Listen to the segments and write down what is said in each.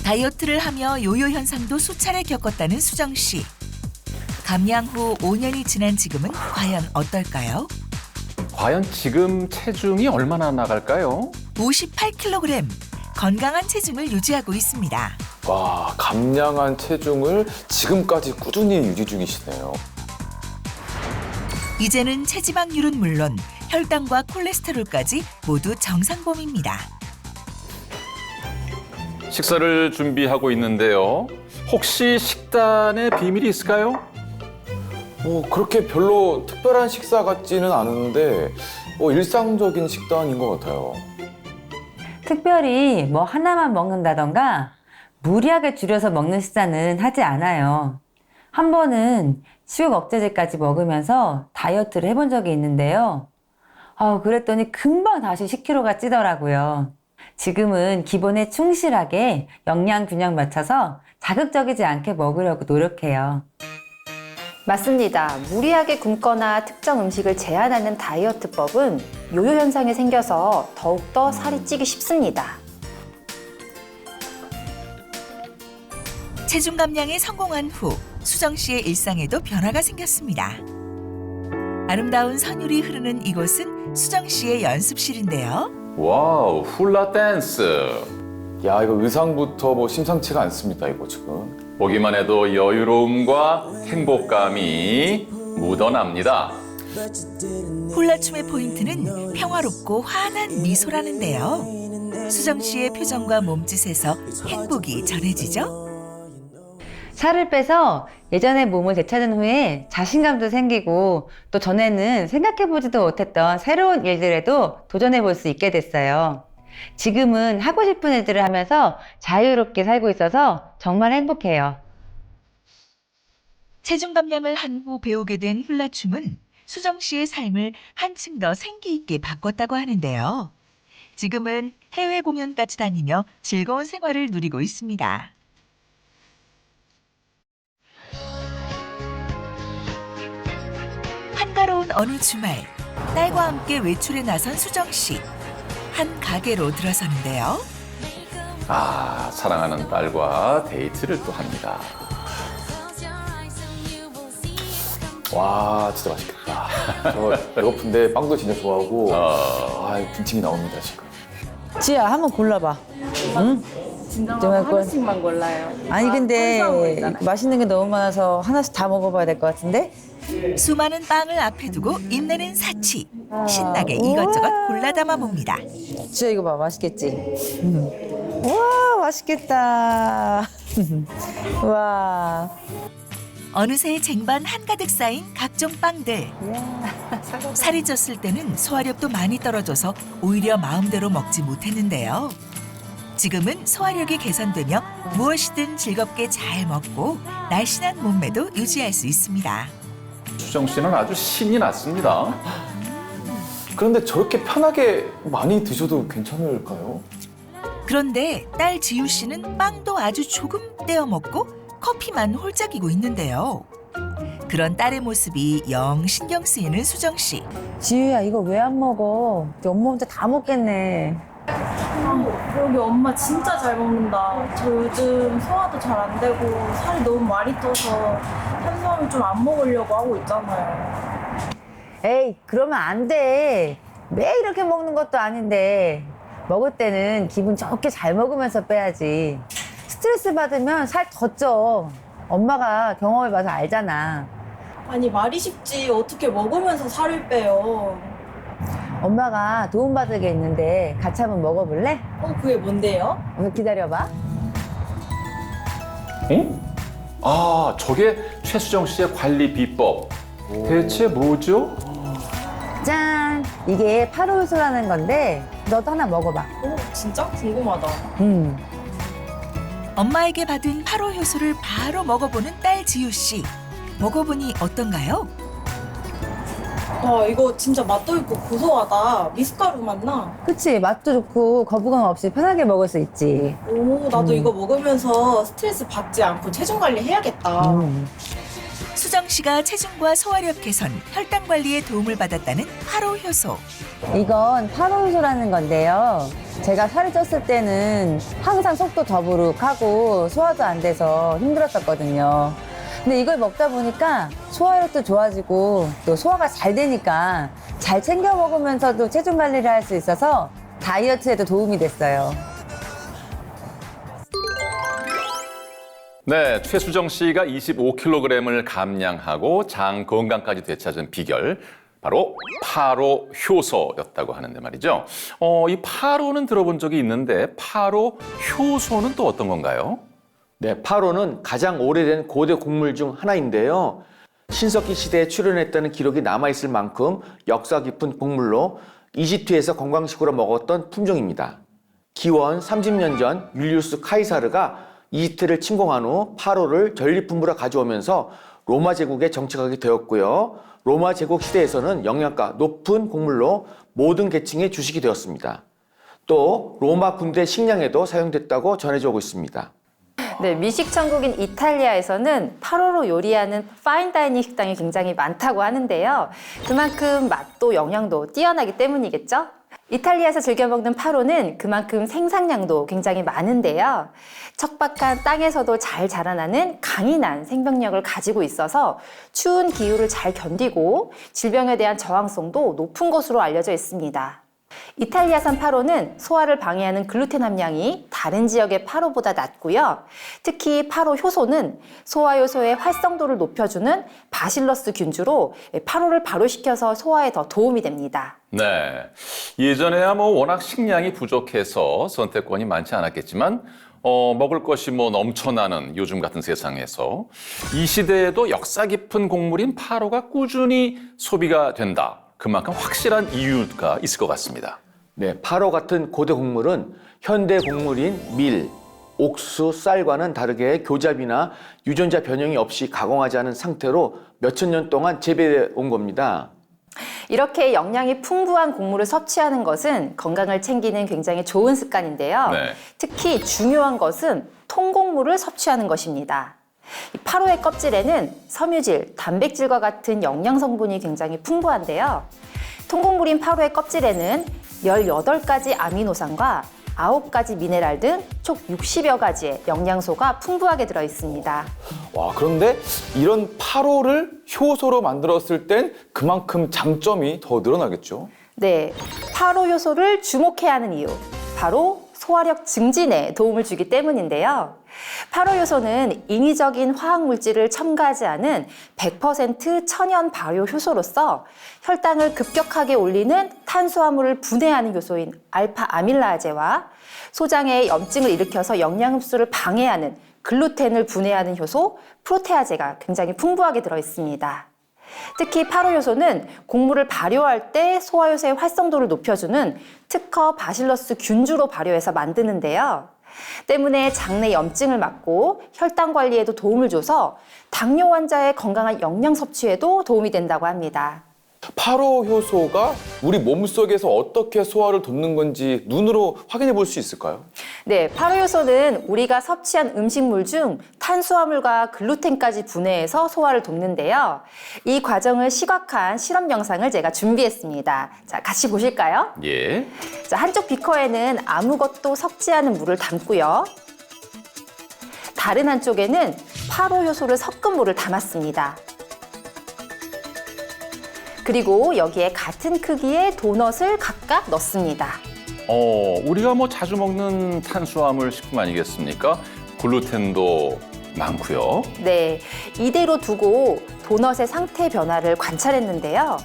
다이어트를 하며 요요 현상도 수차례 겪었다는 수정 씨. 감량 후 5년이 지난 지금은 과연 어떨까요? 과연 지금 체중이 얼마나 나갈까요? 58kg. 건강한 체중을 유지하고 있습니다. 와, 감량한 체중을 지금까지 꾸준히 유지 중이시네요. 이제는 체지방률은 물론 혈당과 콜레스테롤까지 모두 정상범입니다. 식사를 준비하고 있는데요. 혹시 식단에 비밀이 있을까요? 그렇게 별로 특별한 식사 같지는 않은데 일상적인 식단인 것 같아요. 특별히 뭐 하나만 먹는다던가 무리하게 줄여서 먹는 식사는 하지 않아요. 한 번은 식욕 억제제까지 먹으면서 다이어트를 해본 적이 있는데요. 그랬더니 금방 다시 10kg가 찌더라고요. 지금은 기본에 충실하게 영양 균형 맞춰서 자극적이지 않게 먹으려고 노력해요. 맞습니다. 무리하게 굶거나 특정 음식을 제한하는 다이어트법은 요요 현상이 생겨서 더욱더 살이 찌기 쉽습니다. 체중 감량에 성공한 후 수정 씨의 일상에도 변화가 생겼습니다. 아름다운 선율이 흐르는 이곳은 수정 씨의 연습실인데요. 와우, 훌라 댄스. 야, 이거 의상부터 심상치가 않습니다, 이거 지금. 보기만 해도 여유로움과 행복감이 묻어납니다. 훌라춤의 포인트는 평화롭고 환한 미소라는데요. 수정 씨의 표정과 몸짓에서 행복이 전해지죠. 살을 빼서 예전의 몸을 되찾은 후에 자신감도 생기고 또 전에는 생각해보지도 못했던 새로운 일들에도 도전해볼 수 있게 됐어요. 지금은 하고 싶은 일들을 하면서 자유롭게 살고 있어서 정말 행복해요. 체중 감량을 한 후 배우게 된 훌라춤은 수정 씨의 삶을 한층 더 생기 있게 바꿨다고 하는데요. 지금은 해외 공연까지 다니며 즐거운 생활을 누리고 있습니다. 한가로운 어느 주말, 딸과 함께 외출에 나선 수정 씨. 한 가게로 들어서는데요. 사랑하는 딸과 데이트를 또 합니다. 와, 진짜 맛있겠다. 저 배고픈데 빵도 진짜 좋아하고 군침이 나옵니다, 지금. 지야, 한번 골라봐. 응? 정말 하나씩만 골라요. 아니 근데 맛있는 게 너무 많아서 하나씩 다 먹어봐야 될 것 같은데? 수많은 빵을 앞에 두고 인내는 사치. 신나게 이것저것 골라 담아 봅니다. 지야, 이거 봐, 맛있겠지? 와, 맛있겠다. 와. 어느새 쟁반 한가득 쌓인 각종 빵들. 살이 쪘을 때는 소화력도 많이 떨어져서 오히려 마음대로 먹지 못했는데요. 지금은 소화력이 개선되며 무엇이든 즐겁게 잘 먹고 날씬한 몸매도 유지할 수 있습니다. 수정 씨는 아주 신이 났습니다. 그런데 저렇게 편하게 많이 드셔도 괜찮을까요? 그런데 딸 지유 씨는 빵도 아주 조금 떼어 먹고 커피만 홀짝이고 있는데요. 그런 딸의 모습이 영 신경 쓰이는 수정 씨. 지유야, 이거 왜 안 먹어? 엄마 혼자 다 먹겠네. 여기 엄마 진짜 잘 먹는다. 저 요즘 소화도 잘 안 되고 살이 너무 많이 쪄서 탄수화물 좀 안 먹으려고 하고 있잖아요. 에이, 그러면 안 돼. 매일 이렇게 먹는 것도 아닌데. 먹을 때는 기분 좋게 잘 먹으면서 빼야지. 스트레스 받으면 살 더 쪄. 엄마가 경험해봐서 알잖아. 아니 말이 쉽지 어떻게 먹으면서 살을 빼요. 엄마가 도움받을 게 있는데 같이 한번 먹어볼래? 그게 뭔데요? 기다려봐. 저게 최수정 씨의 관리 비법. 대체 뭐죠? 짠! 이게 파로효소라는 건데 너도 하나 먹어봐. 진짜 궁금하다. 엄마에게 받은 파로 효소를 바로 먹어보는 딸 지유 씨. 먹어보니 어떤가요? 이거 진짜 맛도 있고 고소하다. 미숫가루 맛나. 그치? 맛도 좋고 거부감 없이 편하게 먹을 수 있지. 나도 이거 먹으면서 스트레스 받지 않고 체중 관리 해야겠다. 수정 씨가 체중과 소화력 개선, 혈당 관리에 도움을 받았다는 파로 효소. 이건 파로효소라는 건데요. 제가 살이 쪘을 때는 항상 속도 더부룩하고 소화도 안 돼서 힘들었었거든요. 근데 이걸 먹다 보니까 소화력도 좋아지고 또 소화가 잘 되니까 잘 챙겨 먹으면서도 체중 관리를 할 수 있어서 다이어트에도 도움이 됐어요. 네, 최수정 씨가 25kg을 감량하고 장 건강까지 되찾은 비결, 바로 파로 효소였다고 하는데 말이죠. 이 파로는 들어본 적이 있는데 파로 효소는 또 어떤 건가요? 네, 파로는 가장 오래된 고대 곡물 중 하나인데요. 신석기 시대에 출현했다는 기록이 남아있을 만큼 역사 깊은 곡물로 이집트에서 건강식으로 먹었던 품종입니다. 기원 30년 전 율리우스 카이사르가 이집트를 침공한 후 파로를 전리품으로 가져오면서 로마 제국에 정착하게 되었고요. 로마 제국 시대에서는 영양가 높은 곡물로 모든 계층에 주식이 되었습니다. 또 로마 군대 식량에도 사용됐다고 전해져 오고 있습니다. 네, 미식 천국인 이탈리아에서는 파로로 요리하는 파인다이닝 식당이 굉장히 많다고 하는데요. 그만큼 맛도 영양도 뛰어나기 때문이겠죠? 이탈리아에서 즐겨 먹는 파로는 그만큼 생산량도 굉장히 많은데요. 척박한 땅에서도 잘 자라나는 강인한 생명력을 가지고 있어서 추운 기후를 잘 견디고 질병에 대한 저항성도 높은 것으로 알려져 있습니다. 이탈리아산 파로는 소화를 방해하는 글루텐 함량이 다른 지역의 파로보다 낮고요. 특히 파로 효소는 소화 요소의 활성도를 높여주는 바실러스 균주로 파로를 발효시켜서 소화에 더 도움이 됩니다. 네, 예전에야 워낙 식량이 부족해서 선택권이 많지 않았겠지만 먹을 것이 넘쳐나는 요즘 같은 세상에서 이 시대에도 역사 깊은 곡물인 파로가 꾸준히 소비가 된다. 그만큼 확실한 이유가 있을 것 같습니다. 네, 파로 같은 고대 곡물은 현대 곡물인 밀, 옥수, 쌀과는 다르게 교잡이나 유전자 변형이 없이 가공하지 않은 상태로 몇천 년 동안 재배해 온 겁니다. 이렇게 영양이 풍부한 곡물을 섭취하는 것은 건강을 챙기는 굉장히 좋은 습관인데요. 네. 특히 중요한 것은 통곡물을 섭취하는 것입니다. 이 파로의 껍질에는 섬유질, 단백질과 같은 영양 성분이 굉장히 풍부한데요. 통곡물인 파로의 껍질에는 18가지 아미노산과 9가지 미네랄 등 총 60여 가지의 영양소가 풍부하게 들어 있습니다. 와, 그런데 이런 파로를 효소로 만들었을 땐 그만큼 장점이 더 늘어나겠죠? 네, 파로 요소를 주목해야 하는 이유, 바로 소화력 증진에 도움을 주기 때문인데요. 파로 요소는 인위적인 화학 물질을 첨가하지 않은 100% 천연 발효 효소로서 혈당을 급격하게 올리는 탄수화물을 분해하는 요소인 알파 아밀라아제와 소장의 염증을 일으켜서 영양 흡수를 방해하는 글루텐을 분해하는 효소 프로테아제가 굉장히 풍부하게 들어 있습니다. 특히 파로 요소는 곡물을 발효할 때 소화 요소의 활성도를 높여주는 특허 바실러스 균주로 발효해서 만드는데요. 때문에 장내 염증을 막고 혈당 관리에도 도움을 줘서 당뇨 환자의 건강한 영양 섭취에도 도움이 된다고 합니다. 파로 효소가 우리 몸속에서 어떻게 소화를 돕는 건지 눈으로 확인해 볼 수 있을까요? 네, 파로 요소는 우리가 섭취한 음식물 중 탄수화물과 글루텐까지 분해해서 소화를 돕는데요. 이 과정을 시각화한 실험 영상을 제가 준비했습니다. 자, 같이 보실까요? 예. 자, 한쪽 비커에는 아무것도 섞지 않은 물을 담고요. 다른 한쪽에는 파로 효소를 섞은 물을 담았습니다. 그리고 여기에 같은 크기의 도넛을 각각 넣습니다. 우리가 자주 먹는 탄수화물 식품 아니겠습니까? 글루텐도 많고요. 네, 이대로 두고 도넛의 상태 변화를 관찰했는데요.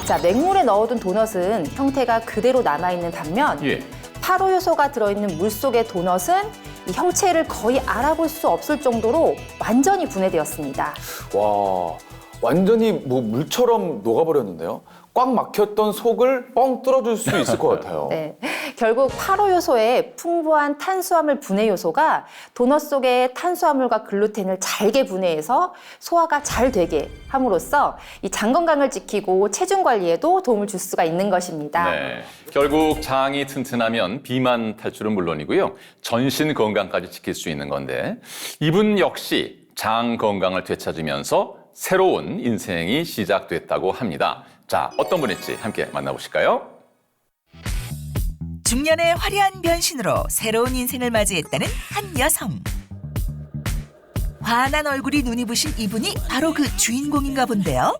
자, 맹물에 넣어둔 도넛은 형태가 그대로 남아있는 반면 예. 파로 효소가 들어있는 물 속의 도넛은 이 형체를 거의 알아볼 수 없을 정도로 완전히 분해되었습니다. 와, 완전히 물처럼 녹아버렸는데요. 꽉 막혔던 속을 뻥 뚫어줄 수 있을 것 같아요. 네, 결국 파로 요소의 풍부한 탄수화물 분해 요소가 도넛 속의 탄수화물과 글루텐을 잘게 분해해서 소화가 잘 되게 함으로써 이 장 건강을 지키고 체중 관리에도 도움을 줄 수가 있는 것입니다. 네. 결국 장이 튼튼하면 비만 탈출은 물론이고요. 전신 건강까지 지킬 수 있는 건데 이분 역시 장 건강을 되찾으면서 새로운 인생이 시작됐다고 합니다. 자, 어떤 분일지 함께 만나보실까요? 중년의 화려한 변신으로 새로운 인생을 맞이했다는 한 여성. 환한 얼굴이 눈이 부신 이분이 바로 그 주인공인가 본데요.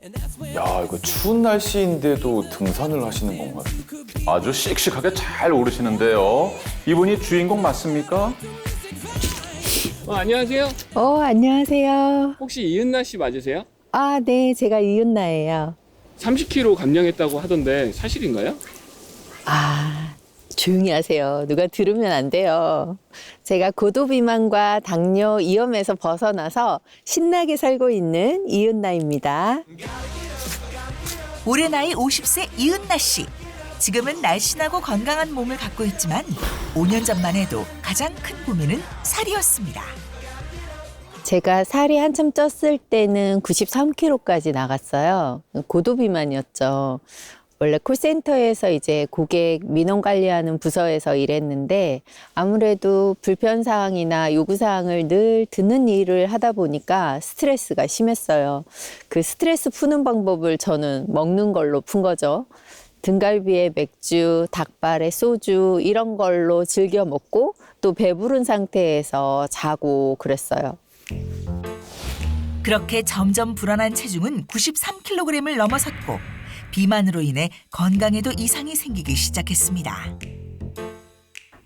야, 이거 추운 날씨인데도 등산을 하시는 건가요? 아주 씩씩하게 잘 오르시는데요. 이분이 주인공 맞습니까? 안녕하세요. 안녕하세요. 혹시 이은나 씨 맞으세요? 아, 네, 제가 이은나예요. 30kg 감량했다고 하던데 사실인가요? 아, 조용히 하세요. 누가 들으면 안 돼요. 제가 고도비만과 당뇨 위험에서 벗어나서 신나게 살고 있는 이은나입니다. 올해 나이 50세 이은나 씨. 지금은 날씬하고 건강한 몸을 갖고 있지만 5년 전만 해도 가장 큰 고민은 살이었습니다. 제가 살이 한참 쪘을 때는 93kg까지 나갔어요. 고도비만이었죠. 원래 콜센터에서 이제 고객 민원 관리하는 부서에서 일했는데 아무래도 불편사항이나 요구사항을 늘 듣는 일을 하다 보니까 스트레스가 심했어요. 그 스트레스 푸는 방법을 저는 먹는 걸로 푼 거죠. 등갈비에 맥주, 닭발에 소주 이런 걸로 즐겨 먹고 또 배부른 상태에서 자고 그랬어요. 그렇게 점점 불어난 체중은 93kg을 넘어섰고 비만으로 인해 건강에도 이상이 생기기 시작했습니다.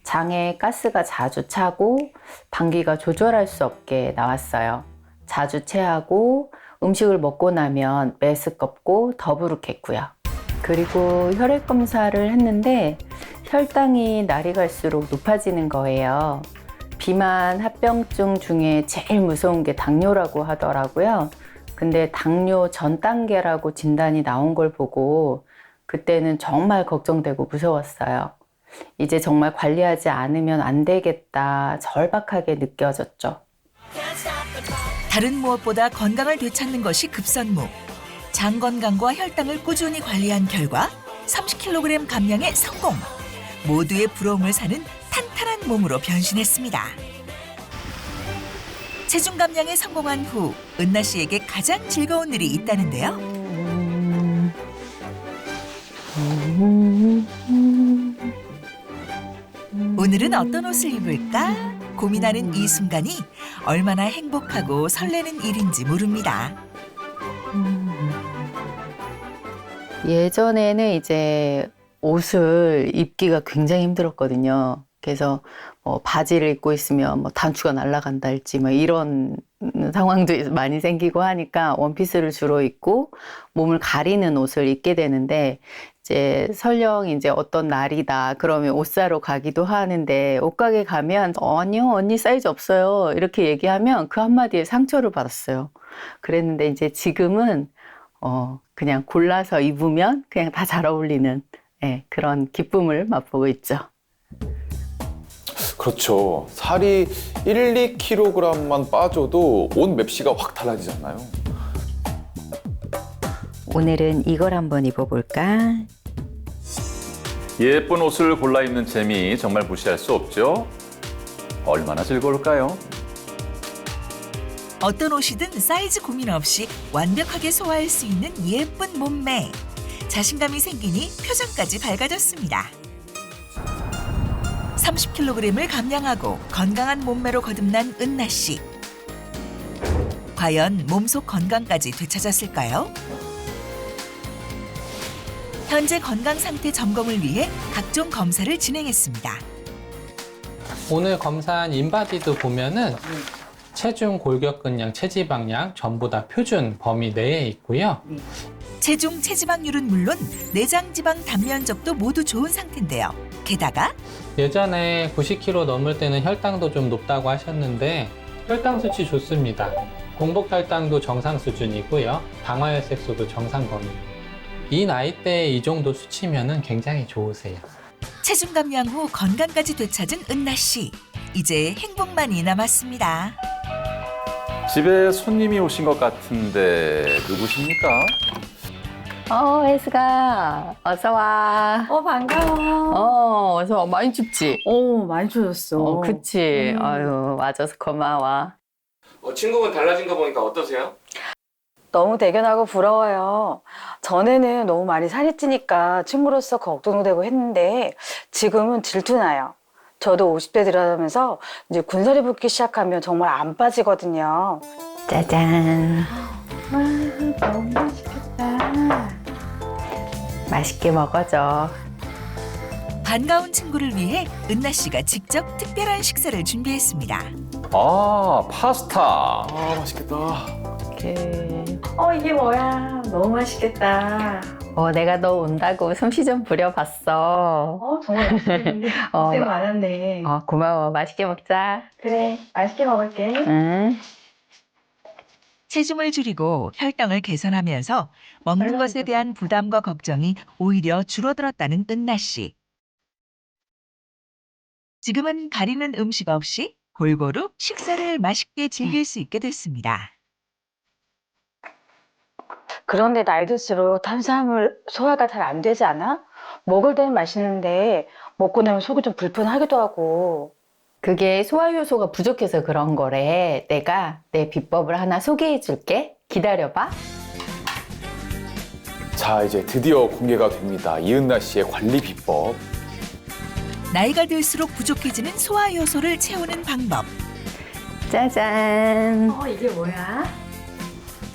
장에 가스가 자주 차고 방귀가 조절할 수 없게 나왔어요. 자주 체하고 음식을 먹고 나면 메스껍고 더부룩했고요. 그리고 혈액 검사를 했는데 혈당이 날이 갈수록 높아지는 거예요. 비만 합병증 중에 제일 무서운 게 당뇨라고 하더라고요. 근데 당뇨 전 단계라고 진단이 나온 걸 보고 그때는 정말 걱정되고 무서웠어요. 이제 정말 관리하지 않으면 안 되겠다, 절박하게 느껴졌죠. 다른 무엇보다 건강을 되찾는 것이 급선무. 장 건강과 혈당을 꾸준히 관리한 결과 30kg 감량에 성공. 모두의 부러움을 사는 탄탄한 몸으로 변신했습니다. 체중 감량에 성공한 후 은나 씨에게 가장 즐거운 일이 있다는데요. 오늘은 어떤 옷을 입을까 고민하는 이 순간이 얼마나 행복하고 설레는 일인지 모릅니다. 예전에는 이제 옷을 입기가 굉장히 힘들었거든요. 그래서 뭐 바지를 입고 있으면 뭐 단추가 날아간다 할지 뭐 이런 상황도 많이 생기고 하니까 원피스를 주로 입고 몸을 가리는 옷을 입게 되는데 이제 설령 이제 어떤 날이다 그러면 옷 사러 가기도 하는데 옷가게 가면 아니요 언니 사이즈 없어요 이렇게 얘기하면 그 한마디에 상처를 받았어요. 그랬는데 이제 지금은 그냥 골라서 입으면 그냥 다 잘 어울리는 그런 기쁨을 맛보고 있죠. 그렇죠. 살이 1, 2kg만 빠져도 옷 맵시가 확 달라지잖아요. 오늘은 이걸 한번 입어볼까? 예쁜 옷을 골라 입는 재미 정말 무시할 수 없죠. 얼마나 즐거울까요? 어떤 옷이든 사이즈 고민 없이 완벽하게 소화할 수 있는 예쁜 몸매. 자신감이 생기니 표정까지 밝아졌습니다. 30kg을 감량하고 건강한 몸매로 거듭난 은나 씨. 과연 몸속 건강까지 되찾았을까요? 현재 건강 상태 점검을 위해 각종 검사를 진행했습니다. 오늘 검사한 인바디도 보면은 체중, 골격근량, 체지방량 전부 다 표준 범위 내에 있고요. 체중, 체지방률은 물론 내장 지방 단면적도 모두 좋은 상태인데요. 게다가 예전에 90kg 넘을 때는 혈당도 좀 높다고 하셨는데 혈당 수치 좋습니다. 공복 혈당도 정상 수준이고요. 방화혈색소도 정상 범위. 이 나이대에 이 정도 수치면은 굉장히 좋으세요. 체중 감량 후 건강까지 되찾은 은나 씨. 이제 행복만이 남았습니다. 집에 손님이 오신 것 같은데 누구십니까? 혜수가 어서 와. 반가워. 어서 와. 많이 춥지? 많이 좋았어. 그치. 아유, 와줘서 고마워. 친구분 달라진 거 보니까 어떠세요? 너무 대견하고 부러워요. 전에는 너무 많이 살이 찌니까 친구로서 걱정되고 했는데 지금은 질투나요. 저도 50대 들어가면서 이제 군살이 붙기 시작하면 정말 안 빠지거든요. 짜잔. 와, 너무 맛있겠다. 맛있게 먹어줘. 반가운 친구를 위해 은나 씨가 직접 특별한 식사를 준비했습니다. 아, 파스타. 아, 맛있겠다. 이게 뭐야? 너무 맛있겠다. 내가 너 온다고 솜씨 좀 부려봤어. 정말 맛있겠는데. 고생 많았네. 고마워. 맛있게 먹자. 그래, 맛있게 먹을게. 응. 체중을 줄이고 혈당을 개선하면서 먹는 것에 대한 부담과 걱정이 오히려 줄어들었다는 은나 씨. 지금은 가리는 음식 없이 골고루 식사를 맛있게 즐길 수 있게 됐습니다. 그런데 나이 들수록 탄수화물 소화가 잘 안 되지 않아? 먹을 때는 맛있는데 먹고 나면 속이 좀 불편하기도 하고. 그게 소화 효소가 부족해서 그런 거래. 내가 내 비법을 하나 소개해 줄게. 기다려봐. 자, 이제 드디어 공개가 됩니다. 이은나 씨의 관리 비법. 나이가 들수록 부족해지는 소화 요소를 채우는 방법. 짜잔. 이게 뭐야?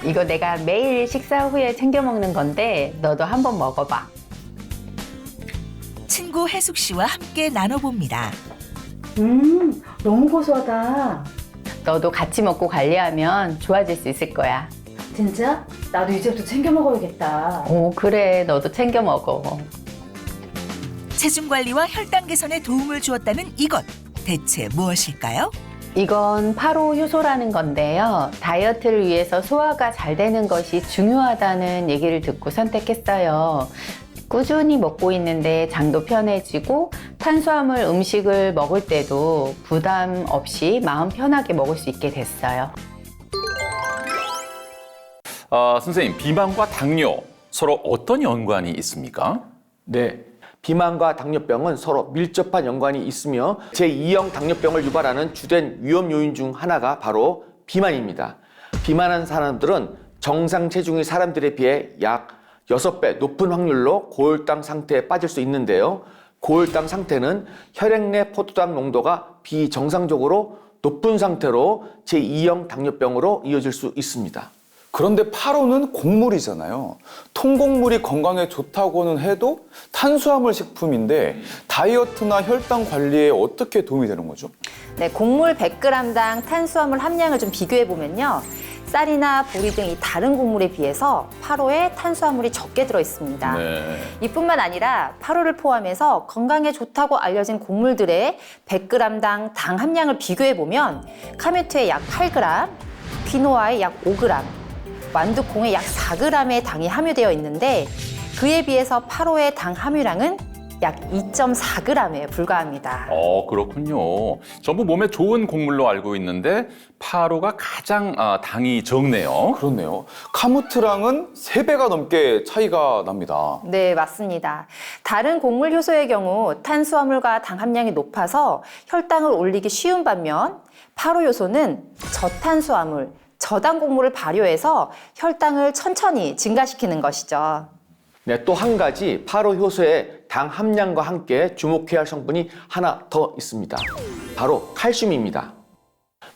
이거 내가 매일 식사 후에 챙겨 먹는 건데 너도 한번 먹어봐. 친구 혜숙 씨와 함께 나눠봅니다. 너무 고소하다. 너도 같이 먹고 관리하면 좋아질 수 있을 거야. 진짜? 나도 이제부터 챙겨 먹어야겠다. 그래. 너도 챙겨 먹어. 체중 관리와 혈당 개선에 도움을 주었다는 이것. 대체 무엇일까요? 이건 파로 효소라는 건데요. 다이어트를 위해서 소화가 잘 되는 것이 중요하다는 얘기를 듣고 선택했어요. 꾸준히 먹고 있는데 장도 편해지고 탄수화물 음식을 먹을 때도 부담 없이 마음 편하게 먹을 수 있게 됐어요. 선생님, 비만과 당뇨 서로 어떤 연관이 있습니까? 네. 비만과 당뇨병은 서로 밀접한 연관이 있으며 제2형 당뇨병을 유발하는 주된 위험 요인 중 하나가 바로 비만입니다. 비만한 사람들은 정상 체중의 사람들에 비해 약 6배 높은 확률로 고혈당 상태에 빠질 수 있는데요. 고혈당 상태는 혈액 내 포도당 농도가 비정상적으로 높은 상태로 제2형 당뇨병으로 이어질 수 있습니다. 그런데 파로는 곡물이잖아요. 통곡물이 건강에 좋다고는 해도 탄수화물 식품인데 다이어트나 혈당 관리에 어떻게 도움이 되는 거죠? 네, 곡물 100g당 탄수화물 함량을 좀 비교해 보면요. 쌀이나 보리 등 이 다른 곡물에 비해서 파로에 탄수화물이 적게 들어 있습니다. 네. 이뿐만 아니라 파로를 포함해서 건강에 좋다고 알려진 곡물들의 100g당 당 함량을 비교해 보면 카메투에 약 8g, 퀴노아에 약 5g, 완두콩에 약 4g의 당이 함유되어 있는데 그에 비해서 파로의 당 함유량은 약 2.4g에 불과합니다. 그렇군요. 전부 몸에 좋은 곡물로 알고 있는데 파로가 가장 당이 적네요. 그렇네요. 카무트랑은 3배가 넘게 차이가 납니다. 네, 맞습니다. 다른 곡물 효소의 경우 탄수화물과 당 함량이 높아서 혈당을 올리기 쉬운 반면 파로 효소는 저탄수화물, 저당 곡물을 발효해서 혈당을 천천히 증가시키는 것이죠. 네, 또 한 가지 파로 효소의 당 함량과 함께 주목해야 할 성분이 하나 더 있습니다. 바로 칼슘입니다.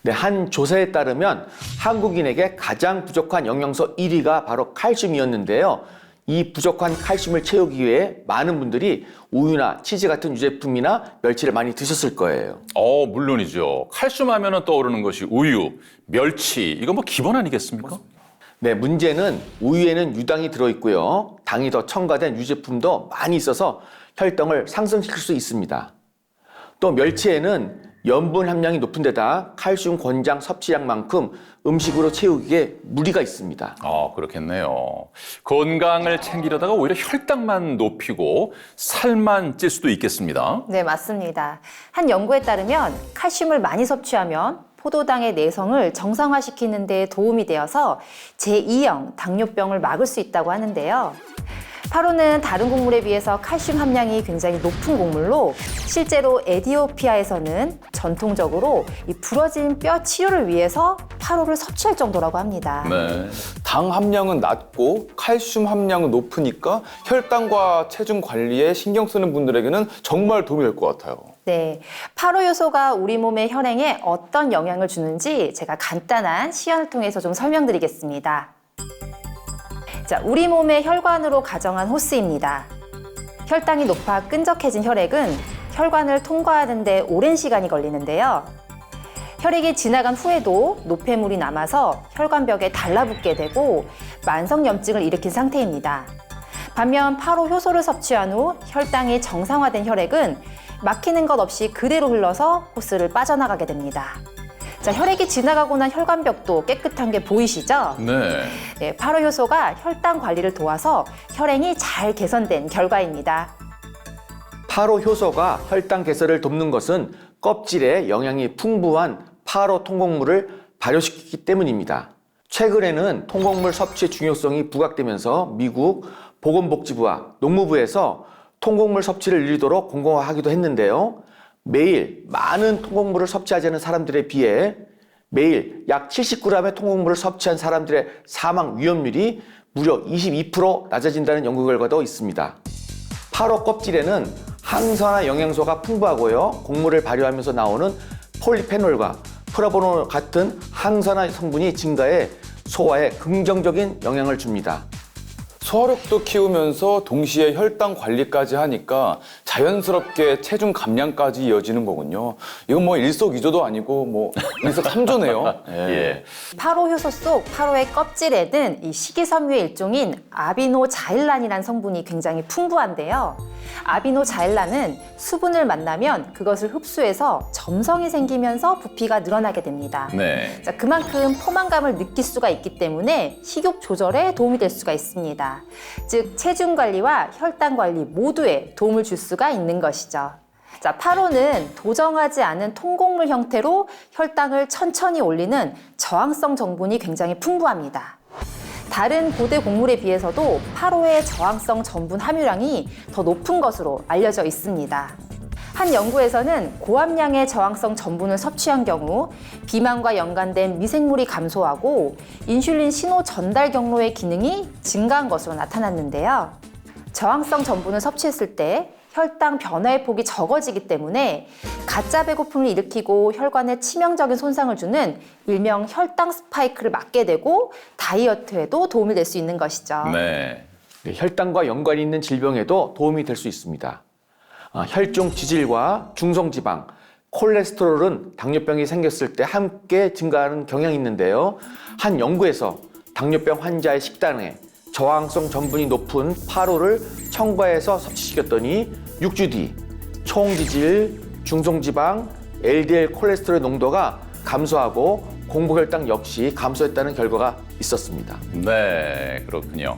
네, 한 조사에 따르면 한국인에게 가장 부족한 영양소 1위가 바로 칼슘이었는데요. 이 부족한 칼슘을 채우기 위해 많은 분들이 우유나 치즈 같은 유제품이나 멸치를 많이 드셨을 거예요. 물론이죠. 칼슘 하면은 떠오르는 것이 우유, 멸치, 이거 뭐 기본 아니겠습니까? 네, 문제는 우유에는 유당이 들어있고요. 당이 더 첨가된 유제품도 많이 있어서 혈당을 상승시킬 수 있습니다. 또 멸치에는 염분 함량이 높은 데다 칼슘 권장 섭취량만큼 음식으로 채우기에 무리가 있습니다. 그렇겠네요. 건강을 챙기려다가 오히려 혈당만 높이고 살만 찔 수도 있겠습니다. 네, 맞습니다. 한 연구에 따르면 칼슘을 많이 섭취하면 포도당의 내성을 정상화시키는 데 도움이 되어서 제2형 당뇨병을 막을 수 있다고 하는데요. 파로는 다른 곡물에 비해서 칼슘 함량이 굉장히 높은 곡물로 실제로 에티오피아에서는 전통적으로 이 부러진 뼈 치료를 위해서 파로를 섭취할 정도라고 합니다. 네. 당 함량은 낮고 칼슘 함량은 높으니까 혈당과 체중 관리에 신경 쓰는 분들에게는 정말 도움이 될 것 같아요. 네, 파로 요소가 우리 몸의 혈행에 어떤 영향을 주는지 제가 간단한 시연을 통해서 좀 설명드리겠습니다. 자, 우리 몸의 혈관으로 가정한 호스입니다. 혈당이 높아 끈적해진 혈액은 혈관을 통과하는 데 오랜 시간이 걸리는데요. 혈액이 지나간 후에도 노폐물이 남아서 혈관벽에 달라붙게 되고 만성염증을 일으킨 상태입니다. 반면 파로 효소를 섭취한 후 혈당이 정상화된 혈액은 막히는 것 없이 그대로 흘러서 호스를 빠져나가게 됩니다. 자, 혈액이 지나가고 난 혈관벽도 깨끗한 게 보이시죠? 네. 네, 파로 효소가 혈당 관리를 도와서 혈행이 잘 개선된 결과입니다. 파로 효소가 혈당 개선을 돕는 것은 껍질에 영양이 풍부한 파로 통곡물을 발효시키기 때문입니다. 최근에는 통곡물 섭취의 중요성이 부각되면서 미국 보건복지부와 농무부에서 통곡물 섭취를 늘리도록 공고하기도 했는데요. 매일 많은 통곡물을 섭취하지 않은 사람들에 비해 매일 약 70g의 통곡물을 섭취한 사람들의 사망 위험률이 무려 22% 낮아진다는 연구 결과도 있습니다. 파로 껍질에는 항산화 영양소가 풍부하고요. 곡물을 발효하면서 나오는 폴리페놀과 프라보놀 같은 항산화 성분이 증가해 소화에 긍정적인 영향을 줍니다. 소화력도 키우면서 동시에 혈당 관리까지 하니까 자연스럽게 체중 감량까지 이어지는 거군요. 이건 뭐 일석이조도 아니고 뭐 일석삼조네요. 예. 파로 효소 속 파로의 껍질에는 이 식이섬유의 일종인 아비노자일란이라는 성분이 굉장히 풍부한데요. 아비노자일란은 수분을 만나면 그것을 흡수해서 점성이 생기면서 부피가 늘어나게 됩니다. 네. 자, 그만큼 포만감을 느낄 수가 있기 때문에 식욕 조절에 도움이 될 수가 있습니다. 즉 체중 관리와 혈당 관리 모두에 도움을 줄 수가 있는 것이죠. 자, 파로는 도정하지 않은 통곡물 형태로 혈당을 천천히 올리는 저항성 성분이 굉장히 풍부합니다. 다른 고대 곡물에 비해서도 파로의 저항성 전분 함유량이 더 높은 것으로 알려져 있습니다. 한 연구에서는 고함량의 저항성 전분을 섭취한 경우 비만과 연관된 미생물이 감소하고 인슐린 신호 전달 경로의 기능이 증가한 것으로 나타났는데요. 저항성 전분을 섭취했을 때 혈당 변화의 폭이 적어지기 때문에 가짜 배고픔을 일으키고 혈관에 치명적인 손상을 주는 일명 혈당 스파이크를 막게 되고 다이어트에도 도움이 될 수 있는 것이죠. 네. 혈당과 연관이 있는 질병에도 도움이 될 수 있습니다. 혈중 지질과 중성지방, 콜레스테롤은 당뇨병이 생겼을 때 함께 증가하는 경향이 있는데요. 한 연구에서 당뇨병 환자의 식단에 저항성 전분이 높은 파로를 첨가해서 섭취시켰더니 6주 뒤 총지질, 중성지방, LDL 콜레스테롤 농도가 감소하고 공복혈당 역시 감소했다는 결과가 있었습니다. 네, 그렇군요.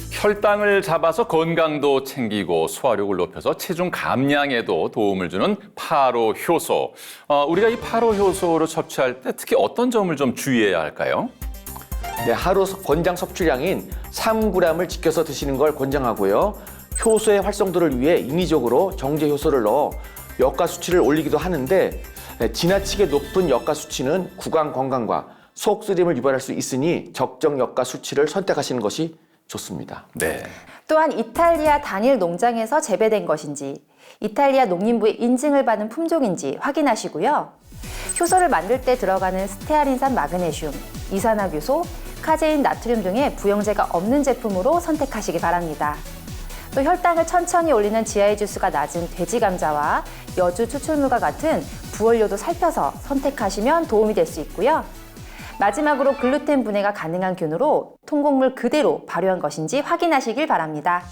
혈당을 잡아서 건강도 챙기고 소화력을 높여서 체중 감량에도 도움을 주는 파로 효소. 우리가 이 파로 효소를 섭취할 때 특히 어떤 점을 좀 주의해야 할까요? 네, 하루 권장 섭취량인 3g을 지켜서 드시는 걸 권장하고요. 효소의 활성도를 위해 인위적으로 정제 효소를 넣어 역가 수치를 올리기도 하는데 지나치게 높은 역가 수치는 구강 건강과 속 쓰림을 유발할 수 있으니 적정 역가 수치를 선택하시는 것이 좋습니다. 네. 또한 이탈리아 단일 농장에서 재배된 것인지 이탈리아 농림부의 인증을 받은 품종인지 확인하시고요. 효소를 만들 때 들어가는 스테아린산 마그네슘, 이산화효소, 카제인 나트륨 등의 부영제가 없는 제품으로 선택하시기 바랍니다. 또 혈당을 천천히 올리는 지하의 주수가 낮은 돼지 감자와 여주 추출물과 같은 부원료도 살펴서 선택하시면 도움이 될 수 있고요. 마지막으로 글루텐 분해가 가능한 균으로 통곡물 그대로 발효한 것인지 확인하시길 바랍니다.